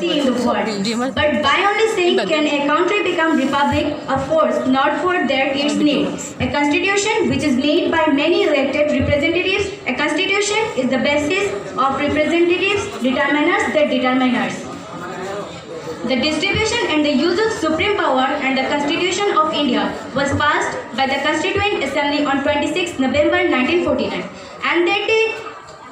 see in the world. But by only saying can a country become republic, of course, not for that its need. A constitution which is made by many elected representatives, a constitution is the basis of representatives, determiners that determiners. The distribution and the use of supreme power and the Constitution of India was passed by the Constituent Assembly on 26 November 1949, and that day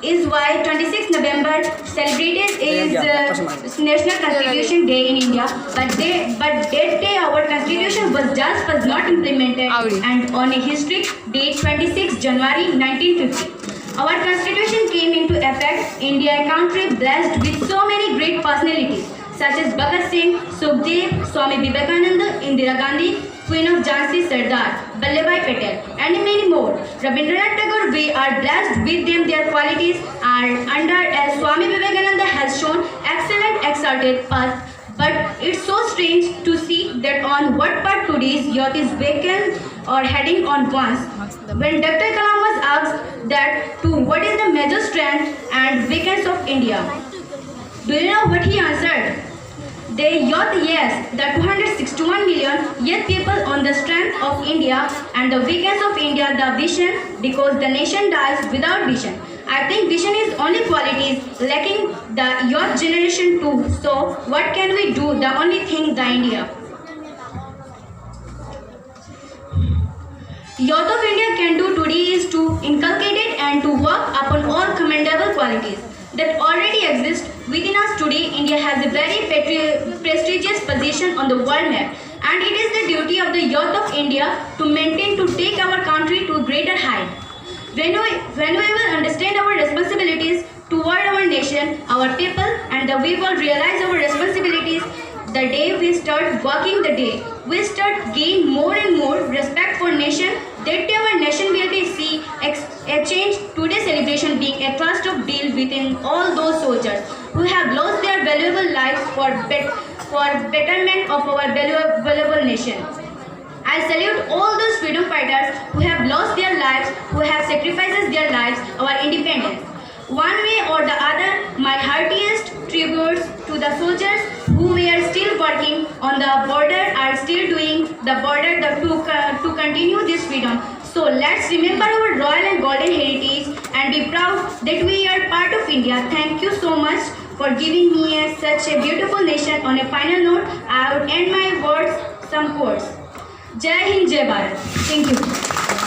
is why 26 November celebrated is National Constitution Day in India. But that day our Constitution was not implemented, and on a historic date 26 January 1950. Our Constitution came into effect. India, a country blessed with so many great personalities such as Bhagat Singh, Sukhdev, Swami Vivekananda, Indira Gandhi, Queen of Jhansi, Sardar Vallabhbhai Patel, and many more. Rabindranath Tagore, we are blessed with them. Their qualities are under, as Swami Vivekananda has shown, excellent exalted path. But it's so strange to see that on what part today's youth is vacant or heading on once. When Dr. Kalam was asked that to what is the major strength and weakness of India, do you know what he answered? They youth, yes, the 261 million young people on the strength of India, and the weakness of India, the vision, because the nation dies without vision. I think vision is only qualities lacking the youth generation too. So what can we do? The only thing the India. Youth of India can do today is to inculcate it and to work upon all commendable qualities that already exist within us today. India has a very prestigious position on the world map, and it is the duty of the youth of India to maintain, to take our country to a greater height. When we will understand our responsibilities toward our nation, our people, and we will realize our responsibilities, the day we start working, the day we start gain more and more respect for nation, that day our nation will be see a change. Today's celebration being a trust of deal within all those soldiers who have lost their valuable lives for betterment of our valuable nation. I salute all those freedom fighters who have lost their lives, who have sacrificed their lives, our independence. One way or the other, my heartiest tributes to the soldiers who were still working on the border, are still doing the border to continue this freedom. So let's remember our royal and golden heritage and be proud that we are part of India. Thank you so much for giving me such a beautiful nation. On a final note, I would end my words some quotes. Jai Hind, Jai Bharat. Thank you.